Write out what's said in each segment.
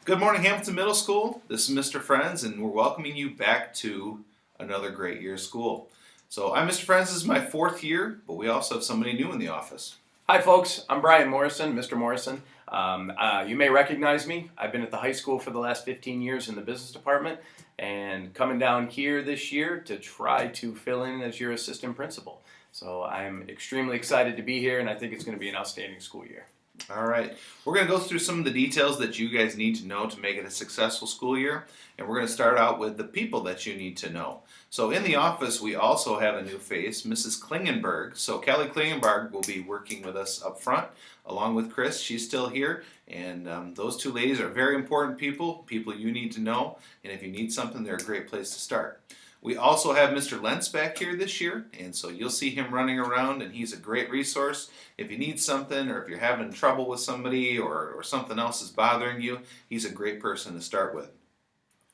Good morning, Hamilton Middle School. This is Mr. Friends, and we're welcoming you back to another great year of school. So I'm Mr. Friends. This is my fourth year, but we also have somebody new in the office. Hi folks, I'm Brian Morrison, Mr. Morrison. You may recognize me. I've been at the high school for the last 15 years in the business department and coming down here this year to try to fill in as your assistant principal. So I'm extremely excited to be here and I think it's going to be an outstanding school year. All right, we're going to go through some of the details that you guys need to know to make it a successful school year, and we're going to start out with the people that you need to know. So in the office, we also have a new face, Mrs. Klingenberg. So Kelly Klingenberg will be working with us up front, along with Chris. She's still here, and those two ladies are very important people you need to know, and if you need something, they're a great place to start. We also have Mr. Lentz back here this year, and so you'll see him running around, and he's a great resource. If you need something, or if you're having trouble with somebody, or something else is bothering you, he's a great person to start with.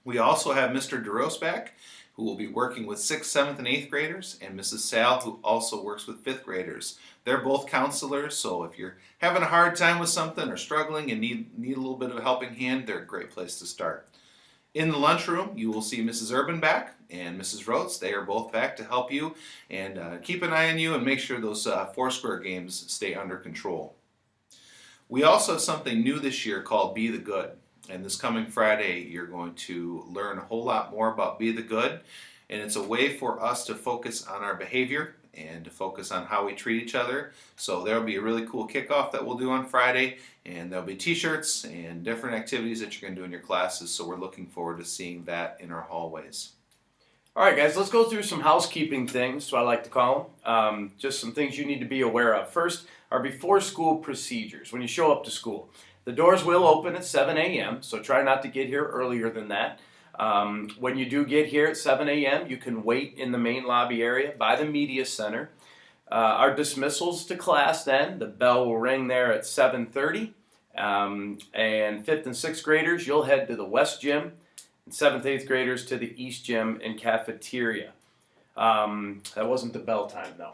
We also have Mr. DeRose back, who will be working with 6th, 7th, and 8th graders, and Mrs. Sal, who also works with 5th graders. They're both counselors, so if you're having a hard time with something or struggling and need a little bit of a helping hand, they're a great place to start. In the lunchroom, you will see Mrs. Urban back and Mrs. Rhodes. They are both back to help you and keep an eye on you and make sure those Foursquare games stay under control. We also have something new this year called Be the Good. And this coming Friday, you're going to learn a whole lot more about Be the Good. And it's a way for us to focus on our behavior and to focus on how we treat each other. So there'll be a really cool kickoff that we'll do on Friday, and there'll be t-shirts and different activities that you're going to do in your classes. So we're looking forward to seeing that in our hallways. All right, guys, let's go through some housekeeping things, so I like to call them. Just some things you need to be aware of. First, our before school procedures when you show up to school. The doors will open at 7 a.m., so try not to get here earlier than that. When you do get here at 7 a.m., you can wait in the main lobby area by the media center. Our dismissals to class then, the bell will ring there at 7:30. And 5th and 6th graders, you'll head to the West Gym, and 7th, 8th graders to the East Gym and cafeteria. That wasn't the bell time, though.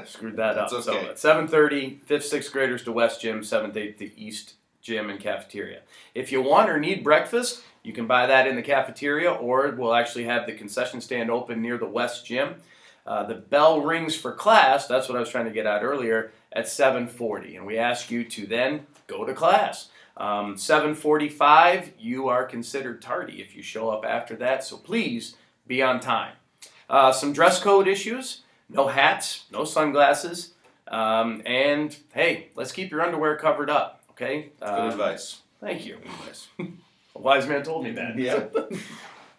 Screwed that up. Okay. So at 7:30, 5th, 6th graders to West Gym, 7th, 8th to East Gym and cafeteria. If you want or need breakfast, you can buy that in the cafeteria, or we'll actually have the concession stand open near the West Gym. The bell rings for class, that's what I was trying to get at earlier, at 7:40, and we ask you to then go to class. 7:45, you are considered tardy if you show up after that, so please be on time. Some dress code issues, no hats, no sunglasses, and hey, let's keep your underwear covered up, okay? Good advice. Thank you. Good advice. A wise man told me that. Yeah.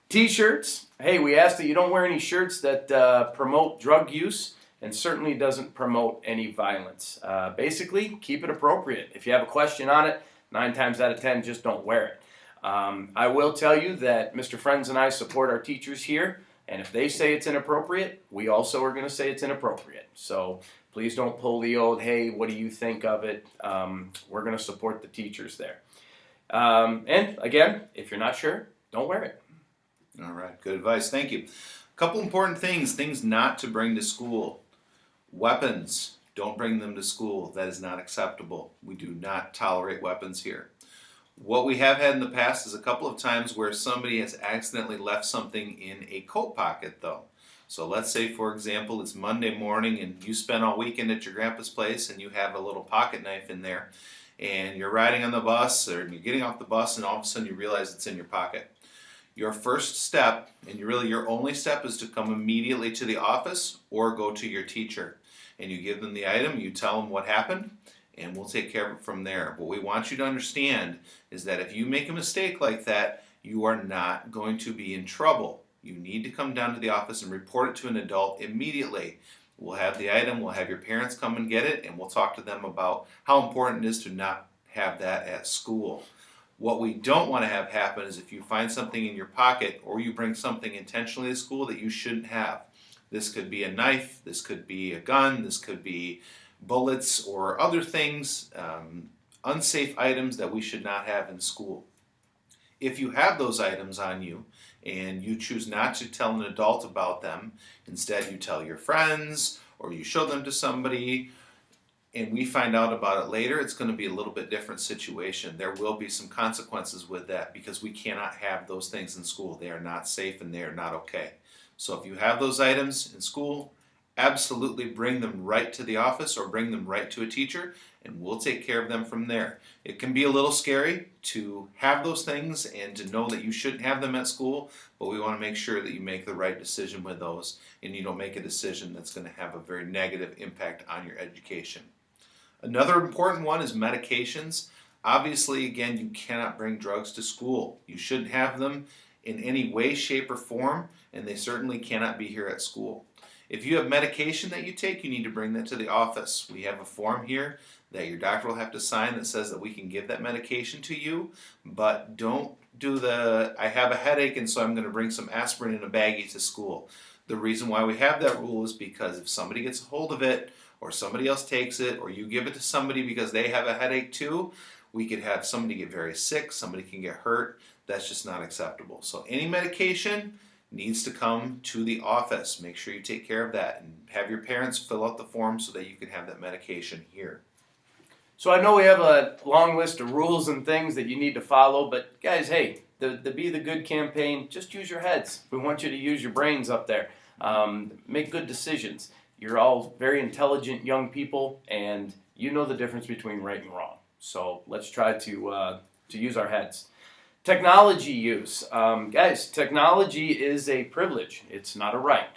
T-shirts. Hey, we ask that you don't wear any shirts that promote drug use and certainly doesn't promote any violence. Basically, keep it appropriate. If you have a question on it, 9 times out of 10, just don't wear it. I will tell you that Mr. Friends and I support our teachers here, and if they say it's inappropriate, we also are going to say it's inappropriate. So please don't pull the old, hey, what do you think of it? We're going to support the teachers there. And again, if you're not sure, don't wear it. All right, good advice. Thank you. A couple important things not to bring to school. Weapons, don't bring them to school. That is not acceptable. We do not tolerate weapons here. What we have had in the past is a couple of times where somebody has accidentally left something in a coat pocket, though. So let's say, for example, it's Monday morning and you spent all weekend at your grandpa's place and you have a little pocket knife in there, and you're riding on the bus or you're getting off the bus and all of a sudden you realize it's in your pocket. Your first step, and really your only step, is to come immediately to the office or go to your teacher. And you give them the item, you tell them what happened, and we'll take care of it from there. What we want you to understand is that if you make a mistake like that, you are not going to be in trouble. You need to come down to the office and report it to an adult immediately. We'll have the item, we'll have your parents come and get it, and we'll talk to them about how important it is to not have that at school. What we don't want to have happen is if you find something in your pocket or you bring something intentionally to school that you shouldn't have. This could be a knife, this could be a gun, this could be bullets or other things, unsafe items that we should not have in school. If you have those items on you and you choose not to tell an adult about them, instead you tell your friends or you show them to somebody, and we find out about it later, it's going to be a little bit different situation. There will be some consequences with that because we cannot have those things in school. They are not safe and they are not okay. So if you have those items in school, absolutely bring them right to the office or bring them right to a teacher, and we'll take care of them from there. It can be a little scary to have those things and to know that you shouldn't have them at school, but we want to make sure that you make the right decision with those and you don't make a decision that's going to have a very negative impact on your education. Another important one is medications. Obviously, again, you cannot bring drugs to school. You shouldn't have them in any way, shape, or form, and they certainly cannot be here at school. If you have medication that you take, you need to bring that to the office. We have a form here that your doctor will have to sign that says that we can give that medication to you, but don't do I have a headache and so I'm going to bring some aspirin in a baggie to school. The reason why we have that rule is because if somebody gets a hold of it or somebody else takes it or you give it to somebody because they have a headache too, we could have somebody get very sick, somebody can get hurt. That's just not acceptable. So any medication needs to come to the office. Make sure you take care of that and have your parents fill out the form so that you can have that medication here. So I know we have a long list of rules and things that you need to follow, but guys, hey, the Be the Good campaign, just use your heads. We want you to use your brains up there. Make good decisions. You're all very intelligent young people, and you know the difference between right and wrong. So let's try to use our heads. Technology use. Guys, technology is a privilege. It's not a right.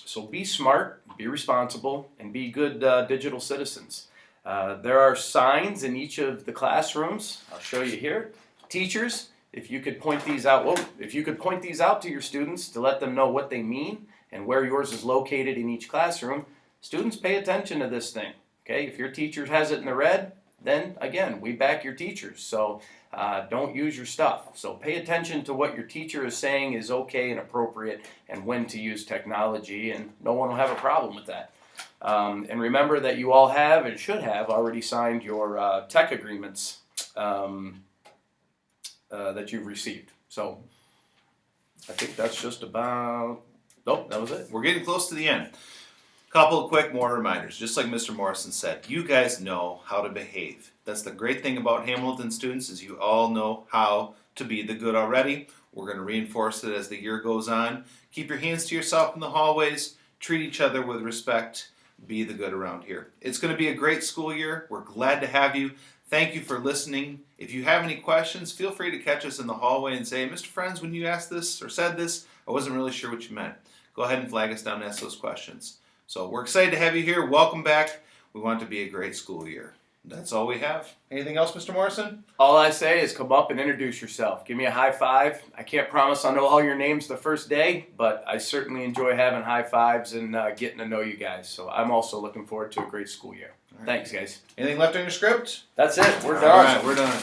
So be smart, be responsible, and be good digital citizens. There are signs in each of the classrooms. I'll show you here. Teachers, if you could point these out, to your students to let them know what they mean and where yours is located in each classroom, students pay attention to this thing. Okay, if your teacher has it in the red, then again, we back your teachers. So don't use your stuff. So pay attention to what your teacher is saying is okay and appropriate and when to use technology, and no one will have a problem with that. And remember that you all have and should have already signed your tech agreements that you've received. So I think that's just about, nope, that was it. We're getting close to the end. Couple of quick more reminders. Just like Mr. Morrison said, you guys know how to behave. That's the great thing about Hamilton students is you all know how to be the good already. We're going to reinforce it as the year goes on. Keep your hands to yourself in the hallways. Treat each other with respect. Be the good around here. It's going to be a great school year. We're glad to have you. Thank you for listening. If you have any questions, feel free to catch us in the hallway and say, Mr. Friends, when you asked this or said this, I wasn't really sure what you meant. Go ahead and flag us down and ask those questions. So we're excited to have you here. Welcome back. We want it to be a great school year. That's all we have. Anything else, Mr. Morrison? All I say is come up and introduce yourself. Give me a high five. I can't promise I'll know all your names the first day, but I certainly enjoy having high fives and getting to know you guys. So I'm also looking forward to a great school year. Right. Thanks, guys. Anything left on your script? That's it. We're done. All right, we're done.